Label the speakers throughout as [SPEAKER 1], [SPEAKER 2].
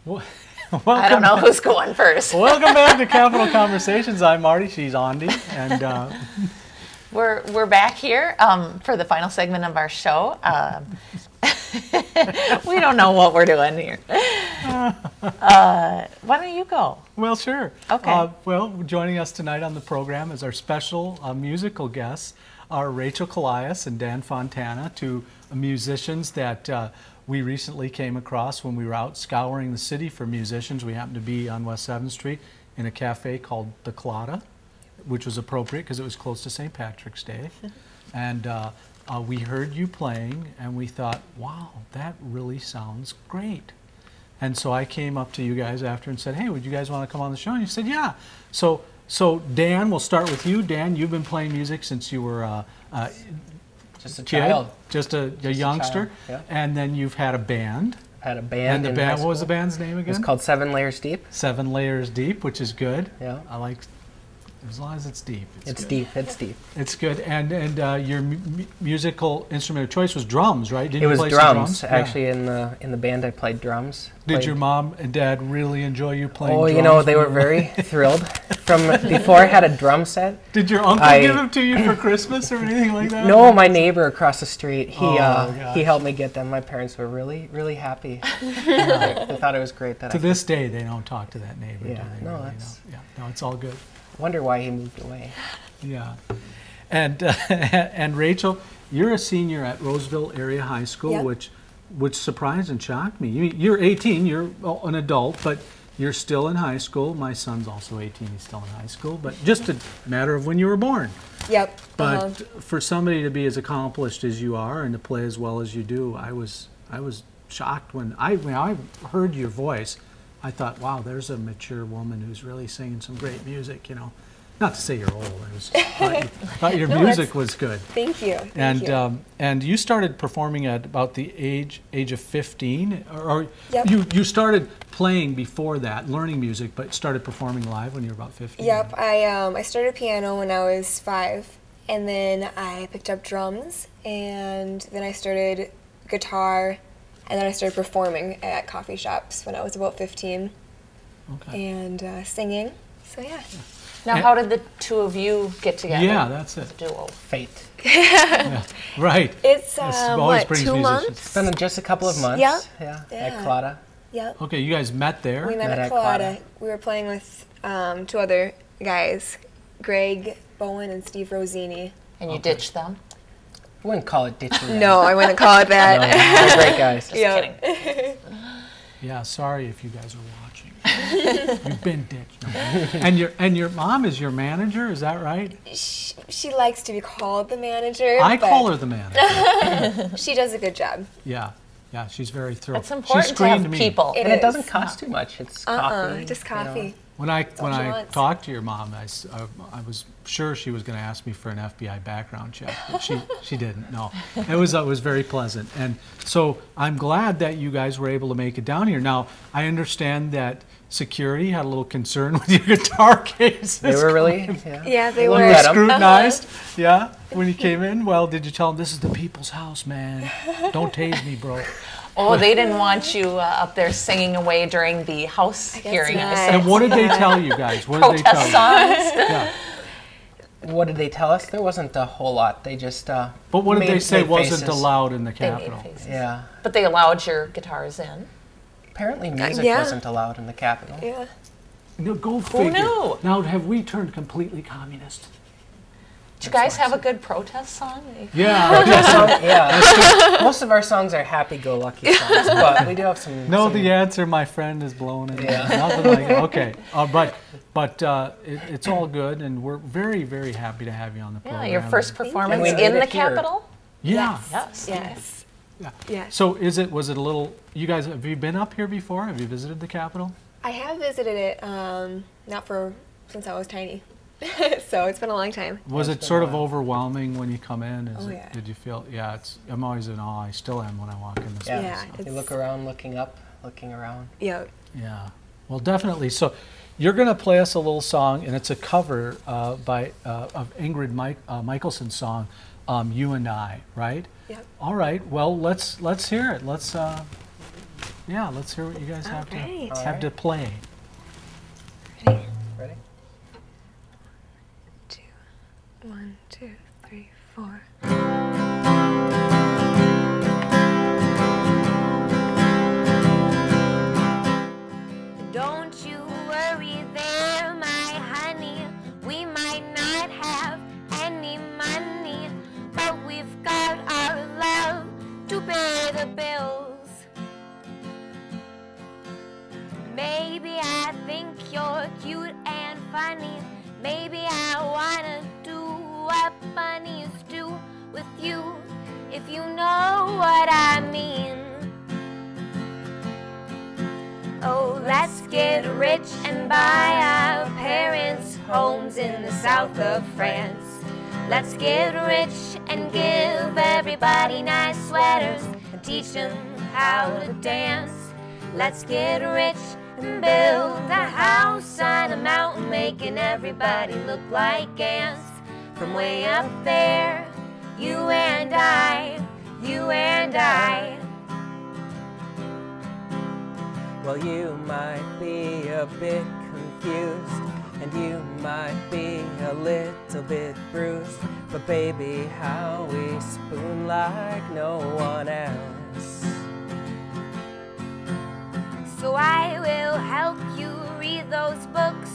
[SPEAKER 1] Well,
[SPEAKER 2] I don't know who's going first.
[SPEAKER 1] Welcome back to Capital Conversations. I'm Marty. She's Andy, and
[SPEAKER 2] We're back here for the final segment of our show. We don't know what we're doing here. Why don't you go?
[SPEAKER 1] well, sure.
[SPEAKER 2] Okay.
[SPEAKER 1] Well, joining us tonight on the program is our special musical guests, are Rachel Kolias and Dan Fontana, two musicians that we recently came across when we were out scouring the city for musicians. We happened to be on West 7th Street in a cafe called the Kolias, which was appropriate because it was close to St. Patrick's Day. And we heard you playing and we thought, wow, that really sounds great. And so I came up to you guys after and said, hey, would you guys want to come on the show? And you said, yeah. So Dan, we'll start with you. Dan, you've been playing music since you were
[SPEAKER 3] just a
[SPEAKER 1] kid,
[SPEAKER 3] child.
[SPEAKER 1] Just a youngster.
[SPEAKER 3] Yeah.
[SPEAKER 1] And then you've had a band.
[SPEAKER 3] I had a band.
[SPEAKER 1] And the band, what was the band's name again?
[SPEAKER 3] It's called 7 Layers Deep.
[SPEAKER 1] 7 Layers Deep, which is good.
[SPEAKER 3] Yeah.
[SPEAKER 1] I like, as long as it's deep.
[SPEAKER 3] It's
[SPEAKER 1] good.
[SPEAKER 3] deep. It's deep.
[SPEAKER 1] It's good. And your musical instrument of choice was drums, right? Didn't
[SPEAKER 3] It
[SPEAKER 1] you
[SPEAKER 3] was
[SPEAKER 1] play some
[SPEAKER 3] drums.
[SPEAKER 1] Yeah.
[SPEAKER 3] Actually, in the band, I played drums.
[SPEAKER 1] Did your mom and dad really enjoy you playing
[SPEAKER 3] Oh,
[SPEAKER 1] drums?
[SPEAKER 3] you know, they were very thrilled. From before I had a drum set.
[SPEAKER 1] Did your uncle give them to you for Christmas or anything like that?
[SPEAKER 3] No, my neighbor across the street, he
[SPEAKER 1] gosh.
[SPEAKER 3] me get them. My parents were really, really happy. They thought it was great that
[SPEAKER 1] To this day, they don't talk to that neighbor,
[SPEAKER 3] Yeah,
[SPEAKER 1] do they?
[SPEAKER 3] no,
[SPEAKER 1] really?
[SPEAKER 3] that's-
[SPEAKER 1] Yeah, no, it's all good.
[SPEAKER 3] Wonder why he moved away.
[SPEAKER 1] Yeah. And Rachel, you're a senior at Roseville Area High School,
[SPEAKER 4] Yep.
[SPEAKER 1] which surprised and shocked me. You're 18, you're an adult, but you're still in high school. My son's also 18, he's still in high school, but just a matter of when you were born.
[SPEAKER 4] Yep.
[SPEAKER 1] But for somebody to be as accomplished as you are and to play as well as you do, I was shocked when I heard your voice. I thought, wow, there's a mature woman who's really singing some great music, you know. Not to say you're old, I was thought your music was good.
[SPEAKER 4] Thank you. Thank you.
[SPEAKER 1] And you started performing at about the age of 15, or
[SPEAKER 4] Yep.
[SPEAKER 1] you started playing before that, learning music, but started performing live when you were about 15.
[SPEAKER 4] Yep. I started piano when I was 5, and then I picked up drums, and then I started guitar, and then I started performing at coffee shops when I was about 15,
[SPEAKER 1] Okay.
[SPEAKER 4] and singing. So yeah.
[SPEAKER 2] Now, how did the two of you get together?
[SPEAKER 1] Yeah, that's it.
[SPEAKER 2] As a duo.
[SPEAKER 3] Fate.
[SPEAKER 1] Yeah, right.
[SPEAKER 4] It's
[SPEAKER 1] This always
[SPEAKER 4] what,
[SPEAKER 1] brings
[SPEAKER 4] 2
[SPEAKER 1] musicians.
[SPEAKER 4] months?
[SPEAKER 3] It's been just a couple of months.
[SPEAKER 4] Yeah.
[SPEAKER 3] Yeah.
[SPEAKER 4] Yeah.
[SPEAKER 3] At Clada.
[SPEAKER 4] Yep.
[SPEAKER 1] Okay, you guys met there.
[SPEAKER 4] We met
[SPEAKER 3] Met
[SPEAKER 4] at
[SPEAKER 3] at
[SPEAKER 4] Colada.
[SPEAKER 3] Clada.
[SPEAKER 4] We were playing with 2 other guys, Greg Bowen and Steve Rosini.
[SPEAKER 2] And you ditched them?
[SPEAKER 3] I wouldn't call it ditching.
[SPEAKER 4] No, I wouldn't call it
[SPEAKER 3] No,
[SPEAKER 4] that.
[SPEAKER 3] they're great guys.
[SPEAKER 2] Just
[SPEAKER 4] Yep.
[SPEAKER 2] kidding.
[SPEAKER 1] Yeah, sorry if you guys are watching. You've been ditched. No. And your mom is your manager, is that right?
[SPEAKER 4] She likes to be called the manager.
[SPEAKER 1] I
[SPEAKER 4] but
[SPEAKER 1] call her the manager.
[SPEAKER 4] She does a good job.
[SPEAKER 1] Yeah, she's very thrilled.
[SPEAKER 2] It's important
[SPEAKER 1] she
[SPEAKER 2] to have
[SPEAKER 1] screened me.
[SPEAKER 2] people.
[SPEAKER 3] And it doesn't cost too much. It's
[SPEAKER 4] Just
[SPEAKER 3] coffee.
[SPEAKER 4] coffee.
[SPEAKER 1] When I
[SPEAKER 4] all she wants.
[SPEAKER 1] talked to your mom, I was sure she was going to ask me for an FBI background check, but she didn't. No, it was very pleasant, and so I'm glad that you guys were able to make it down here. Now I understand that security had a little concern with your guitar cases.
[SPEAKER 3] They were really,
[SPEAKER 4] Yeah, they
[SPEAKER 3] Look
[SPEAKER 4] were.
[SPEAKER 3] at 'em.
[SPEAKER 1] scrutinized. Yeah, when you came in. Well, did you tell them this is the people's house, man? Don't tase me, bro.
[SPEAKER 2] Oh, they didn't want you up there singing away during the House hearing.
[SPEAKER 4] not.
[SPEAKER 1] And what did they tell you guys? What did they tell
[SPEAKER 2] Protest
[SPEAKER 1] you?
[SPEAKER 2] songs.
[SPEAKER 1] Yeah.
[SPEAKER 3] What did they tell us? There wasn't a whole lot. They just
[SPEAKER 1] But what did they say
[SPEAKER 3] made
[SPEAKER 1] wasn't
[SPEAKER 3] faces.
[SPEAKER 1] allowed in the
[SPEAKER 2] They made
[SPEAKER 1] Capitol?
[SPEAKER 2] faces.
[SPEAKER 3] Yeah.
[SPEAKER 2] But they allowed your guitars in.
[SPEAKER 3] Apparently music
[SPEAKER 4] yeah.
[SPEAKER 3] wasn't allowed in the Capitol.
[SPEAKER 4] Yeah.
[SPEAKER 1] No, go figure.
[SPEAKER 2] knew?
[SPEAKER 1] Now, have we turned completely communist?
[SPEAKER 2] Did you guys have a good protest song?
[SPEAKER 1] Yeah.
[SPEAKER 3] Yeah. Most of our songs are happy-go-lucky songs, but we do have some.
[SPEAKER 1] No,
[SPEAKER 3] some,
[SPEAKER 1] the answer, my friend, is blown. And
[SPEAKER 3] Yeah.
[SPEAKER 1] Nothing like it. Okay. But it's all good, and we're very, very happy to have you on the
[SPEAKER 2] Yeah,
[SPEAKER 1] program.
[SPEAKER 2] your first
[SPEAKER 3] And
[SPEAKER 2] performance
[SPEAKER 3] we
[SPEAKER 2] in
[SPEAKER 3] did
[SPEAKER 2] the
[SPEAKER 3] it here.
[SPEAKER 2] Capitol?
[SPEAKER 1] Yeah.
[SPEAKER 2] Yes.
[SPEAKER 4] Yes.
[SPEAKER 1] Yeah.
[SPEAKER 4] Yes.
[SPEAKER 1] So was it a little? You guys, have you been up here before? Have you visited the Capitol?
[SPEAKER 4] I have visited it, not since I was tiny. So it's been a long time.
[SPEAKER 1] Was
[SPEAKER 3] It's
[SPEAKER 1] it
[SPEAKER 3] been
[SPEAKER 1] sort
[SPEAKER 3] a
[SPEAKER 1] of
[SPEAKER 3] while.
[SPEAKER 1] overwhelming when you come in?
[SPEAKER 4] Oh, yeah.
[SPEAKER 1] Did you feel? Yeah, I'm always in awe. I still am when I walk in this
[SPEAKER 3] Yeah.
[SPEAKER 1] place.
[SPEAKER 4] Yeah,
[SPEAKER 1] so.
[SPEAKER 4] it's-
[SPEAKER 3] You look around, looking up, looking around.
[SPEAKER 4] Yeah.
[SPEAKER 1] Yeah, well, definitely. So, you're going to play us a little song, and it's a cover of Ingrid Michaelson's song, "You and I," right?
[SPEAKER 4] Yep.
[SPEAKER 1] All right. Well, let's hear it. Let's Yeah, let's hear what you guys have
[SPEAKER 4] right.
[SPEAKER 1] to have to play.
[SPEAKER 4] Ready?
[SPEAKER 3] Ready?
[SPEAKER 4] 2, 1, 2, 3, 4. Don't you worry there, my honey. We might not have any money, but we've got our love to pay the bills. Maybe I think you're cute and funny. Maybe I wanna do what bunnies do with you, if you know what I mean. Oh, let's get rich and buy our parents homes in the south of France. Let's get rich and give everybody nice sweaters and teach them how to dance. Let's get rich and build a house on a mountain, making everybody look like ants. From way up there, you and I, you and I.
[SPEAKER 3] Well, you might be a bit confused, and you might be a little bit bruised, but baby, how we spoon like no one else.
[SPEAKER 4] So I will help you read those books,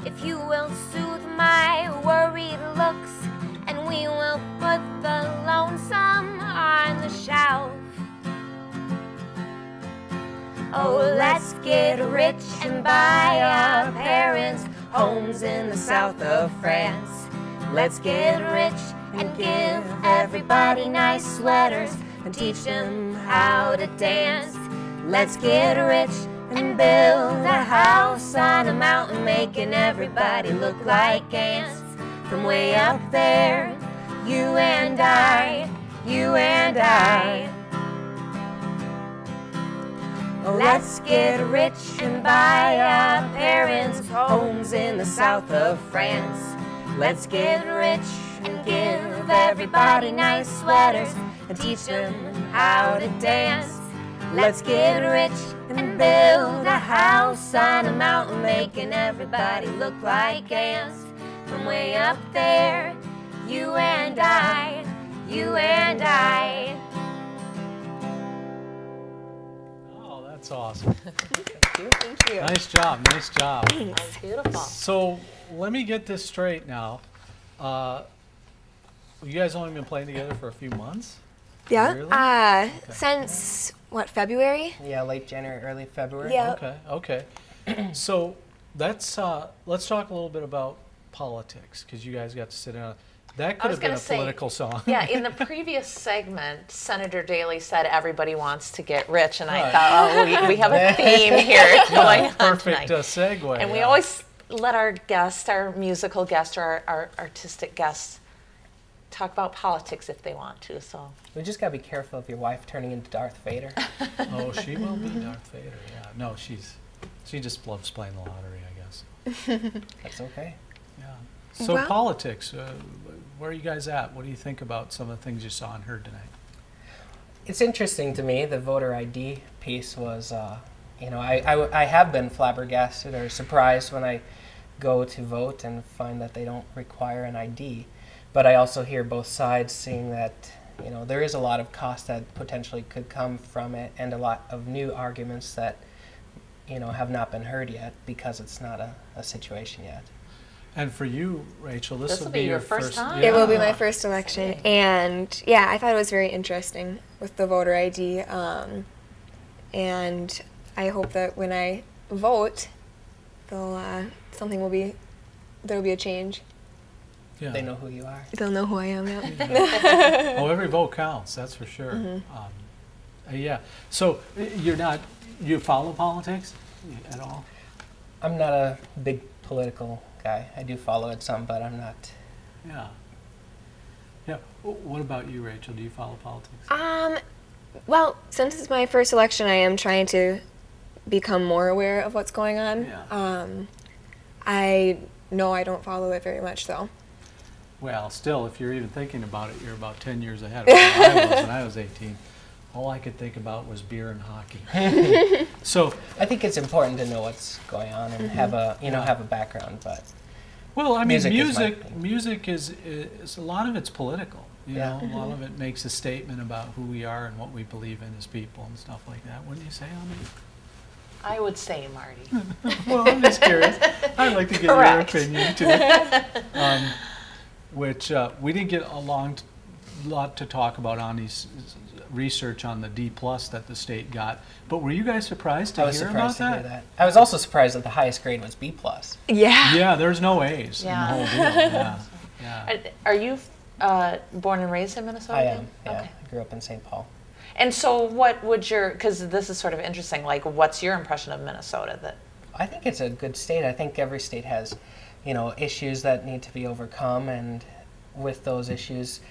[SPEAKER 4] if you will soothe my worried looks, and we will put the lonesome on the shelf. Oh, let's get rich and buy our parents homes in the south of France. Let's get rich and give everybody nice sweaters and teach them how to dance. Let's get rich and build a house on a mountain, making everybody look like ants. From way up there, you and I, you and I. Let's get rich and buy our parents homes in the south of France. Let's get rich and give everybody nice sweaters and teach them how to dance. Let's get rich and build a house on a mountain, making everybody look like ants. From way up there, you and I, you and I.
[SPEAKER 1] Oh, that's awesome.
[SPEAKER 3] Thank you.
[SPEAKER 1] Nice job, nice job.
[SPEAKER 2] That's beautiful.
[SPEAKER 1] So let me get this straight now. You guys only been playing together for a few months?
[SPEAKER 4] Yeah.
[SPEAKER 1] Really?
[SPEAKER 4] Since what, February?
[SPEAKER 3] Yeah, late January, early February.
[SPEAKER 4] Yeah.
[SPEAKER 1] Okay. So let's talk a little bit about politics, because you guys got to sit down. That could
[SPEAKER 2] was
[SPEAKER 1] have been
[SPEAKER 2] gonna
[SPEAKER 1] a
[SPEAKER 2] say,
[SPEAKER 1] political song.
[SPEAKER 2] Yeah, in the previous segment, Senator Daley said everybody wants to get rich, and I
[SPEAKER 1] Right.
[SPEAKER 2] thought, oh, we have a theme here going on
[SPEAKER 1] Perfect
[SPEAKER 2] tonight.
[SPEAKER 1] segue.
[SPEAKER 2] And we
[SPEAKER 1] yeah.
[SPEAKER 2] always let our guests, our musical guests, or our artistic guests, talk about politics if they want to. So
[SPEAKER 3] We just gotta be careful of your wife turning into Darth Vader.
[SPEAKER 1] Oh, she will be Darth Vader. Yeah. No, she just loves playing the lottery, I guess.
[SPEAKER 3] That's okay.
[SPEAKER 1] Yeah. So
[SPEAKER 4] Well-
[SPEAKER 1] politics. Where are you guys at? What do you think about some of the things you saw and heard tonight?
[SPEAKER 3] It's interesting to me, the voter ID piece was, I have been flabbergasted or surprised when I go to vote and find that they don't require an ID. But I also hear both sides saying that, there is a lot of cost that potentially could come from it, and a lot of new arguments that, have not been heard yet because it's not a situation yet.
[SPEAKER 1] And for you, Rachel, this
[SPEAKER 2] This
[SPEAKER 1] will
[SPEAKER 2] will be your first time.
[SPEAKER 4] It will be
[SPEAKER 1] Yeah.
[SPEAKER 4] my first election, and yeah, I thought it was very interesting with the voter ID, and I hope that when I vote, there'll be a change.
[SPEAKER 1] Yeah.
[SPEAKER 3] They know who you are.
[SPEAKER 4] They'll know who I am now.
[SPEAKER 1] Oh, every vote counts. That's for sure. Yeah. So you follow politics at all?
[SPEAKER 3] I'm not a big political guy. I do follow it some, but I'm not.
[SPEAKER 1] Yeah. Yeah. What about you, Rachel? Do you follow politics?
[SPEAKER 4] Well, since it's my first election, I am trying to become more aware of what's going on.
[SPEAKER 1] Yeah.
[SPEAKER 4] I know I don't follow it very much, though.
[SPEAKER 1] Well, still, if you're even thinking about it, you're about 10 years ahead of where I was when I was 18. all I could think about was beer and hockey. So,
[SPEAKER 3] I think it's important to know what's going on and have a have a background, but
[SPEAKER 1] well, I mean,
[SPEAKER 3] music
[SPEAKER 1] music is a lot of it's political. You
[SPEAKER 3] Yeah.
[SPEAKER 1] know, a lot of it makes a statement about who we are and what we believe in as people and stuff like that. Wouldn't you say, Amy?
[SPEAKER 2] I would say Marty.
[SPEAKER 1] Well, I'm just curious. I'd like to get
[SPEAKER 2] Correct.
[SPEAKER 1] your opinion too. Which we didn't get a lot to talk about on these research on the D+ that the state got. But were you guys surprised to
[SPEAKER 3] I was
[SPEAKER 1] hear
[SPEAKER 3] surprised
[SPEAKER 1] about
[SPEAKER 3] to hear that. I was also surprised that the highest grade was B+.
[SPEAKER 4] Yeah.
[SPEAKER 1] Yeah, there's no A's
[SPEAKER 2] Yeah.
[SPEAKER 1] in the whole deal. Yeah. Yeah.
[SPEAKER 2] Are you born and raised in Minnesota?
[SPEAKER 3] I
[SPEAKER 2] then?
[SPEAKER 3] am. Yeah,
[SPEAKER 2] Okay.
[SPEAKER 3] I grew up in St. Paul.
[SPEAKER 2] And so, what would your? Because this is sort of interesting. Like, what's your impression of Minnesota? That
[SPEAKER 3] I think it's a good state. I think every state has, issues that need to be overcome, and with those issues,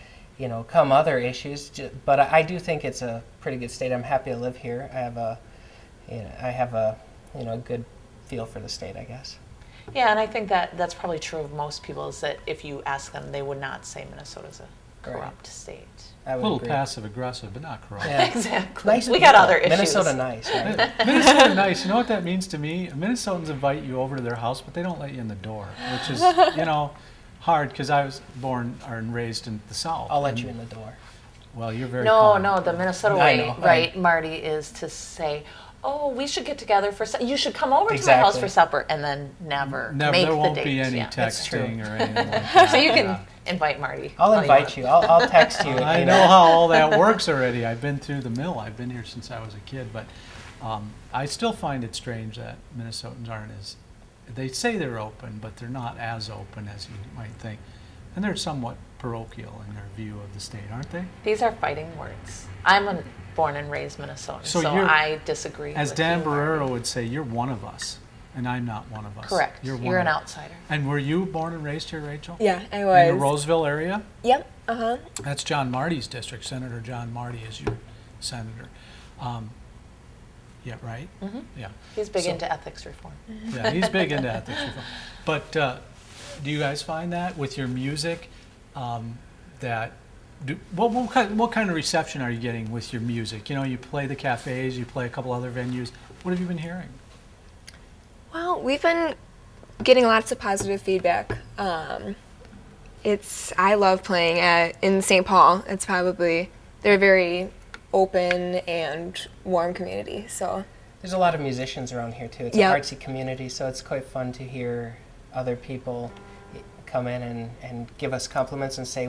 [SPEAKER 3] come other issues. But I do think it's a pretty good state. I'm happy to live here. I have a good feel for the state, I guess.
[SPEAKER 2] yeah, and I think that that's probably true of most people. Is that if you ask them, they would not say Minnesota's a corrupt state.
[SPEAKER 3] I
[SPEAKER 1] A
[SPEAKER 3] would
[SPEAKER 1] little
[SPEAKER 3] agree.
[SPEAKER 1] passive aggressive, but not corrupt.
[SPEAKER 3] Yeah.
[SPEAKER 2] Exactly.
[SPEAKER 3] Nice
[SPEAKER 2] We got
[SPEAKER 3] people.
[SPEAKER 2] other issues.
[SPEAKER 3] Minnesota nice, right?
[SPEAKER 1] Minnesota nice. You know what that means to me? Minnesotans invite you over to their house, but they don't let you in the door, which is, hard because I was born and raised in the South.
[SPEAKER 3] I'll let
[SPEAKER 1] and-
[SPEAKER 3] you in the door.
[SPEAKER 1] Well, you're very
[SPEAKER 2] No,
[SPEAKER 1] kind.
[SPEAKER 2] no. The Minnesota
[SPEAKER 3] I
[SPEAKER 2] way,
[SPEAKER 3] know,
[SPEAKER 2] right, Marty, is to say, "Oh, we should get together for. You should come over to my house
[SPEAKER 3] Exactly.
[SPEAKER 2] for supper," and then never
[SPEAKER 1] Never,
[SPEAKER 2] make
[SPEAKER 1] there
[SPEAKER 2] the
[SPEAKER 1] won't
[SPEAKER 2] date.
[SPEAKER 1] be any
[SPEAKER 2] Yeah.
[SPEAKER 3] That's true.
[SPEAKER 1] texting or anything like that.
[SPEAKER 2] So you can
[SPEAKER 1] Yeah.
[SPEAKER 2] invite Marty.
[SPEAKER 3] I'll
[SPEAKER 2] all
[SPEAKER 3] invite you. I'll text you.
[SPEAKER 1] I know how all that works already. I've been through the mill. I've been here since I was a kid, but I still find it strange that Minnesotans aren't as, they say they're open, but they're not as open as you might think. And they're somewhat parochial in their view of the state, aren't they?
[SPEAKER 2] These are fighting words. I'm a born and raised Minnesotan,
[SPEAKER 1] So
[SPEAKER 2] so
[SPEAKER 1] you're-
[SPEAKER 2] I disagree.
[SPEAKER 1] As
[SPEAKER 2] with
[SPEAKER 1] Dan
[SPEAKER 2] you, Marty.
[SPEAKER 1] Barrero would say, you're one of us, and I'm not one of us.
[SPEAKER 2] Correct.
[SPEAKER 1] You're, one
[SPEAKER 2] You're an
[SPEAKER 1] of-
[SPEAKER 2] outsider.
[SPEAKER 1] And were you born and raised here, Rachel?
[SPEAKER 4] Yeah, I
[SPEAKER 1] In
[SPEAKER 4] was.
[SPEAKER 1] the Roseville area?
[SPEAKER 4] Yep. Uh-huh.
[SPEAKER 1] That's John Marty's district. Senator John Marty is your senator. Yeah, right?
[SPEAKER 2] Mhm.
[SPEAKER 1] Yeah.
[SPEAKER 2] He's big
[SPEAKER 1] So-
[SPEAKER 2] into ethics reform.
[SPEAKER 1] Yeah, he's big into ethics reform. But do you guys find that with your music, what kind of reception are you getting with your music? You play the cafes, you play a couple other venues. What have you been hearing?
[SPEAKER 4] Well, we've been getting lots of positive feedback. I love playing in St. Paul. They're a very open and warm community. So
[SPEAKER 3] There's a lot of musicians around here too. It's
[SPEAKER 4] Yep.
[SPEAKER 3] an artsy community, so it's quite fun to hear other people come in and give us compliments and say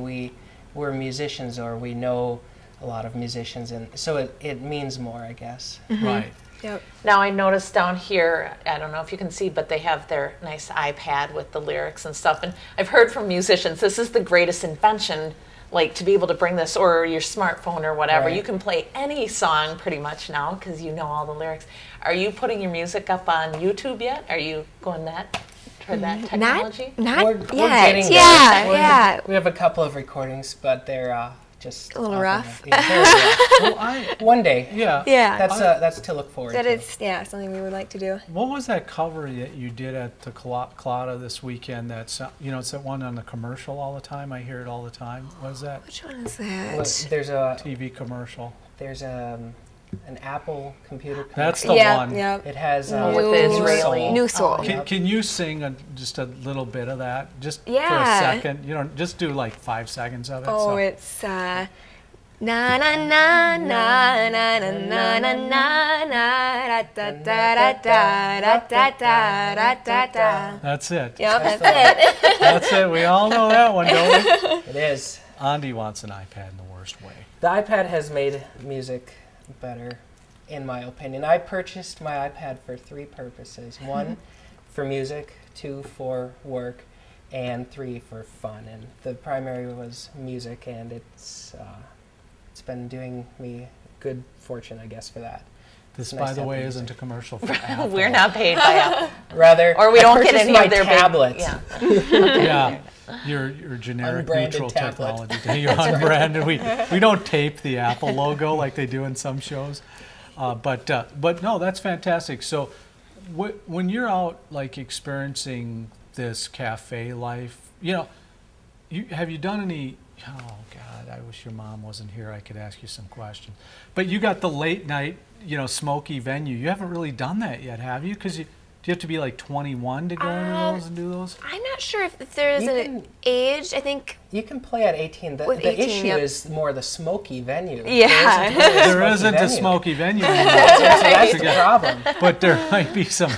[SPEAKER 3] we're musicians or we know a lot of musicians, and so it means more, I guess.
[SPEAKER 1] Right.
[SPEAKER 4] yep.
[SPEAKER 2] Now I noticed down here, I don't know if you can see, but they have their nice iPad with the lyrics and stuff. And I've heard from musicians, this is the greatest invention, like to be able to bring this, or your smartphone or whatever.
[SPEAKER 3] Right.
[SPEAKER 2] You can play any song pretty much now because you know all the lyrics. Are you putting your music up on YouTube yet? Are you going toward that technology?
[SPEAKER 4] Not
[SPEAKER 3] We're
[SPEAKER 4] yet.
[SPEAKER 3] getting there.
[SPEAKER 4] Yeah,
[SPEAKER 3] We're-
[SPEAKER 4] yeah.
[SPEAKER 3] We have a couple of recordings, but they're just
[SPEAKER 4] A little
[SPEAKER 3] off
[SPEAKER 4] rough.
[SPEAKER 3] of the- yeah, very rough.
[SPEAKER 1] Well,
[SPEAKER 3] One day.
[SPEAKER 1] yeah.
[SPEAKER 4] Yeah.
[SPEAKER 3] That's to look forward
[SPEAKER 4] That
[SPEAKER 3] to.
[SPEAKER 4] is, something we would like to do.
[SPEAKER 1] What was that cover that you did at the Clada this weekend? That's it's that one on the commercial all the time. I hear it all the time. What is that?
[SPEAKER 4] Which one is
[SPEAKER 3] Well,
[SPEAKER 4] that?
[SPEAKER 3] there's a
[SPEAKER 1] TV commercial.
[SPEAKER 3] an Apple computer.
[SPEAKER 1] That's the
[SPEAKER 4] yeah,
[SPEAKER 1] one.
[SPEAKER 4] yeah.
[SPEAKER 3] It has
[SPEAKER 2] With the Israeli-
[SPEAKER 4] New Soul.
[SPEAKER 2] Oh,
[SPEAKER 1] Can you sing just a little bit of that, just for a
[SPEAKER 4] Yeah.
[SPEAKER 1] second? Just do like 5 seconds of it.
[SPEAKER 4] Oh,
[SPEAKER 1] so.
[SPEAKER 4] it's na na na na na na na na na na da da da da da da da da da.
[SPEAKER 1] That's it.
[SPEAKER 4] Yep, that's it.
[SPEAKER 1] That's it. We all know that one, don't we?
[SPEAKER 3] It is.
[SPEAKER 1] Andy wants an iPad in the worst way.
[SPEAKER 3] The iPad has made music better, in my opinion. I purchased my iPad for 3 purposes. 1, for music, 2, for work, and 3, for fun. And the primary was music, and it's been doing me good fortune, I guess, for that.
[SPEAKER 1] This,
[SPEAKER 3] Nice
[SPEAKER 1] by
[SPEAKER 3] to
[SPEAKER 1] the
[SPEAKER 3] have
[SPEAKER 1] way,
[SPEAKER 3] the
[SPEAKER 1] isn't a
[SPEAKER 3] music.
[SPEAKER 1] commercial for Apple.
[SPEAKER 2] We're not paid by Apple.
[SPEAKER 3] Rather,
[SPEAKER 2] Or we
[SPEAKER 3] I
[SPEAKER 2] don't get
[SPEAKER 3] purchased
[SPEAKER 2] any
[SPEAKER 3] my
[SPEAKER 2] of their
[SPEAKER 3] tablet.
[SPEAKER 2] big... Yeah.
[SPEAKER 1] Yeah, your generic
[SPEAKER 3] Unbranded
[SPEAKER 1] neutral
[SPEAKER 3] tablet.
[SPEAKER 1] technology. You're unbranded. We don't tape the Apple logo like they do in some shows. But no, that's fantastic. So when you're out like experiencing this cafe life, have you done any Oh God, I wish your mom wasn't here. I could ask you some questions. But you got the late night, smoky venue. You haven't really done that yet, have you? Because do you have to be like 21 to go into those and do those?
[SPEAKER 4] I'm not sure if there is an age. I think
[SPEAKER 3] you can play at 18. The
[SPEAKER 4] 18,
[SPEAKER 3] issue
[SPEAKER 4] yep.
[SPEAKER 3] is more the smoky venue.
[SPEAKER 4] Yeah.
[SPEAKER 1] There isn't a smoky venue anymore.
[SPEAKER 3] That's the problem.
[SPEAKER 1] But there might be some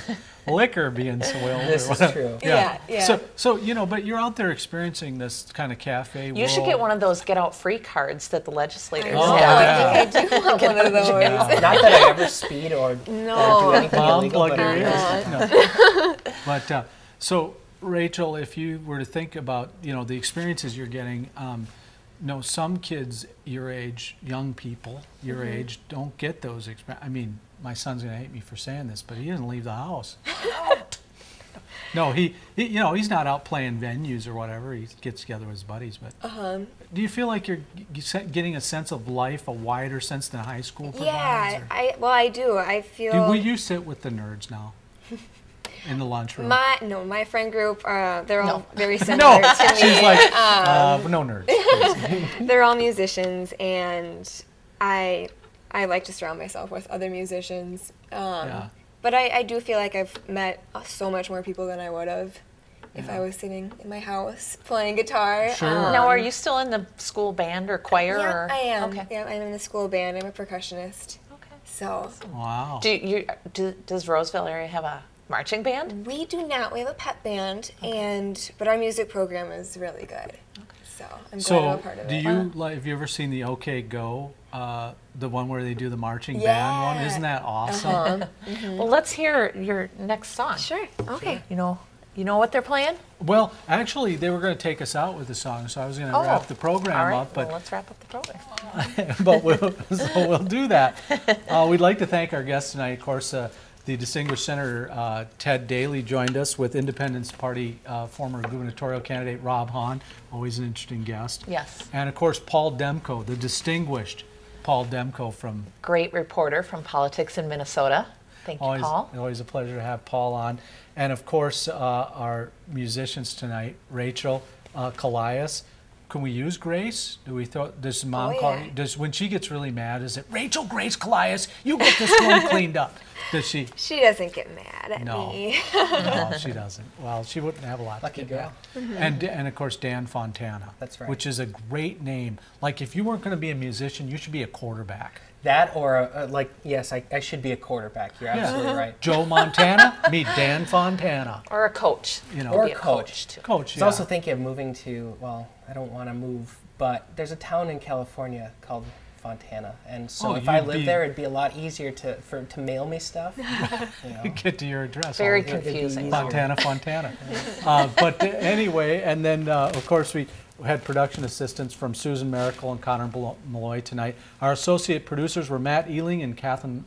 [SPEAKER 1] liquor being soiled.
[SPEAKER 3] This
[SPEAKER 1] or
[SPEAKER 3] is
[SPEAKER 1] whatever.
[SPEAKER 3] true.
[SPEAKER 4] Yeah.
[SPEAKER 1] So but you're out there experiencing this kind of cafe
[SPEAKER 2] You should get one of those get out free cards that the legislators
[SPEAKER 1] Oh,
[SPEAKER 2] have.
[SPEAKER 4] I think I do want one of those.
[SPEAKER 3] Not that I ever speed or do anything
[SPEAKER 1] Mom,
[SPEAKER 3] illegal,
[SPEAKER 1] plug
[SPEAKER 3] but
[SPEAKER 1] your
[SPEAKER 3] it
[SPEAKER 1] ears.
[SPEAKER 3] is.
[SPEAKER 1] No. But so Rachel, if you were to think about the experiences you're getting, some kids your age, young people your age, don't get those experiences. I mean, my son's gonna hate me for saying this, but he doesn't leave the house. No, he he's not out playing venues or whatever. He gets together with his buddies. But do you feel like you're getting a sense of life, a wider sense than high school provides?
[SPEAKER 4] Yeah, I do. I feel.
[SPEAKER 1] Will you sit with the nerds now in the lunchroom?
[SPEAKER 4] My friend group, they're all very similar
[SPEAKER 1] No,
[SPEAKER 4] to me.
[SPEAKER 1] she's like, no nerds. please."
[SPEAKER 4] They're all musicians, and I like to surround myself with other musicians.
[SPEAKER 1] Yeah.
[SPEAKER 4] But I do feel like I've met so much more people than I would have if I was sitting in my house playing guitar.
[SPEAKER 1] Sure.
[SPEAKER 2] Now, are you still in the school band or choir?
[SPEAKER 4] Yeah,
[SPEAKER 2] or?
[SPEAKER 4] I am.
[SPEAKER 2] Okay.
[SPEAKER 4] Yeah, I'm in the school band. I'm a percussionist.
[SPEAKER 2] Okay.
[SPEAKER 4] So
[SPEAKER 1] Wow.
[SPEAKER 2] Does Roseville area have a marching band?
[SPEAKER 4] we do not. We have a pep band, but our music program is really good. So I'm glad I'm a
[SPEAKER 1] So
[SPEAKER 4] part of
[SPEAKER 1] do
[SPEAKER 4] it.
[SPEAKER 1] you have you ever seen the OK Go, the one where they do the marching band one? Isn't that awesome?
[SPEAKER 2] Well, let's hear your next song.
[SPEAKER 4] Sure. Okay.
[SPEAKER 2] You know what they're playing?
[SPEAKER 1] Well, actually, they were going to take us out with the song, so I was going to wrap the program
[SPEAKER 2] All right.
[SPEAKER 1] up, but
[SPEAKER 2] Well, let's wrap up the program.
[SPEAKER 1] but we'll do that. We'd like to thank our guests tonight. Of course, the distinguished Senator Ted Daly joined us with Independence Party former gubernatorial candidate Rob Hahn, always an interesting guest.
[SPEAKER 2] Yes.
[SPEAKER 1] And of course, Paul Demko, the distinguished Paul Demko from.
[SPEAKER 2] Great reporter from Politics in Minnesota. Thank you, Paul.
[SPEAKER 1] Always a pleasure to have Paul on. And of course, our musicians tonight, Rachel Kolias. Can we use Grace? Do we throw? Does mom call?
[SPEAKER 4] yeah.
[SPEAKER 1] Does when she gets really mad? Is it Rachel Grace Kolias? You get this room cleaned up. Does she?
[SPEAKER 4] She doesn't get mad at
[SPEAKER 1] No.
[SPEAKER 4] me.
[SPEAKER 1] No, she doesn't. Well, she wouldn't have a lot
[SPEAKER 3] Lucky
[SPEAKER 1] to get
[SPEAKER 3] girl.
[SPEAKER 1] mad. And of course Dan Fontana.
[SPEAKER 3] That's right.
[SPEAKER 1] Which is a great name. Like if you weren't going to be a musician, you should be a quarterback.
[SPEAKER 3] That or yes, I should be a quarterback. You're absolutely right.
[SPEAKER 1] Joe Montana, meet Dan Fontana.
[SPEAKER 2] Or a coach.
[SPEAKER 3] Or
[SPEAKER 2] Be a
[SPEAKER 3] coach.
[SPEAKER 2] too.
[SPEAKER 1] Coach,
[SPEAKER 3] I was
[SPEAKER 1] yeah.
[SPEAKER 3] also thinking of moving to, well, I don't want to move, but there's a town in California called Fontana, and so
[SPEAKER 1] Oh,
[SPEAKER 3] if I
[SPEAKER 1] you'd
[SPEAKER 3] lived
[SPEAKER 1] be-
[SPEAKER 3] there, it'd be a lot easier to mail me stuff.
[SPEAKER 1] Get to your address.
[SPEAKER 2] Very
[SPEAKER 1] all the time.
[SPEAKER 2] confusing.
[SPEAKER 1] Fontana. But anyway, and then of course we had production assistants from Susan Miracle and Connor Malloy tonight. Our associate producers were Matt Ealing and Catherine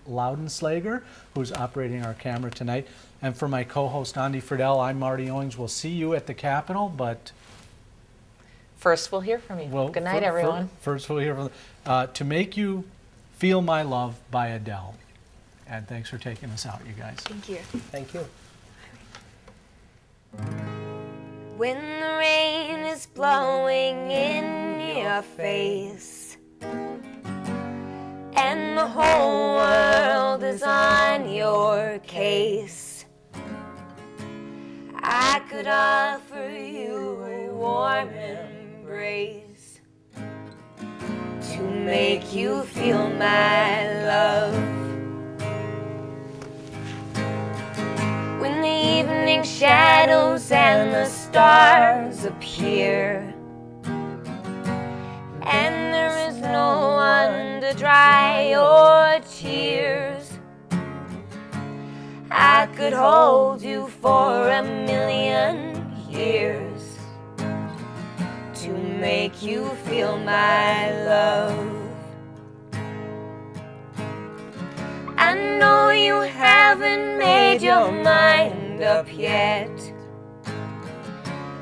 [SPEAKER 1] Loudenslager, who's operating our camera tonight. And for my co-host Andy Friedel, I'm Marty Owings. We'll see you at the Capitol, but
[SPEAKER 2] First, we'll hear from you. Good night, everyone.
[SPEAKER 1] First, we'll hear from To Make You Feel My Love by Adele. And thanks for taking us out, you guys.
[SPEAKER 4] Thank you.
[SPEAKER 3] Thank you.
[SPEAKER 4] When the rain is blowing in your face and the whole world is on your case, I could offer you a warm embrace to make you feel my love. When the evening shadows and the stars appear, and there is no one to dry your tears, I could hold you for 1,000,000 years to make you feel my love. I know you haven't made your mind up yet,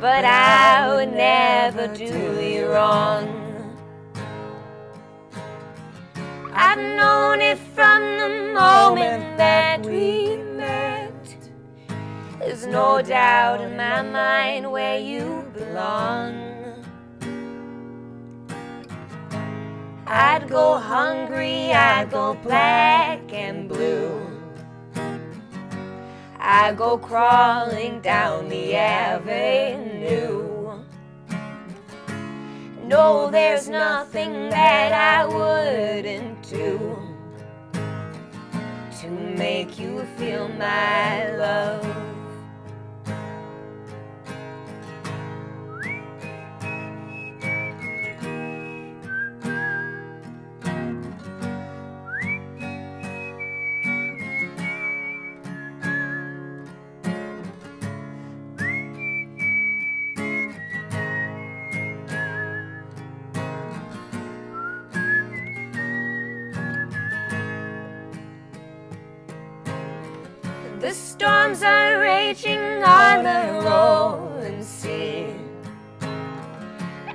[SPEAKER 4] but I would never do you wrong. I've known it from the moment that we met. There's no doubt in my mind where you belong.
[SPEAKER 5] I'd go hungry, I'd go black and blue. I'd go crawling down the avenue. No, there's nothing that I wouldn't do to make you feel my love. The storms are raging on the rolling sea,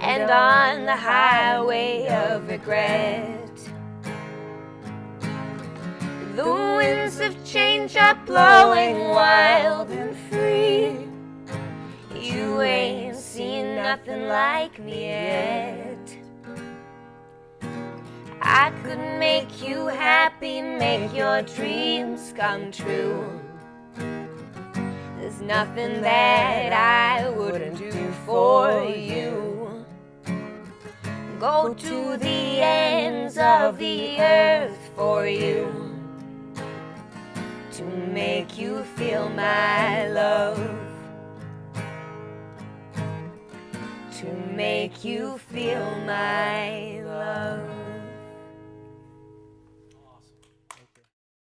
[SPEAKER 5] and on the highway of regret. The winds of change are blowing wild and free. You ain't seen nothing like me yet. I could make you happy, make your dreams come true. There's nothing that I wouldn't do for you. Go to the ends of the earth for you, to make you feel my love, to make you feel my love.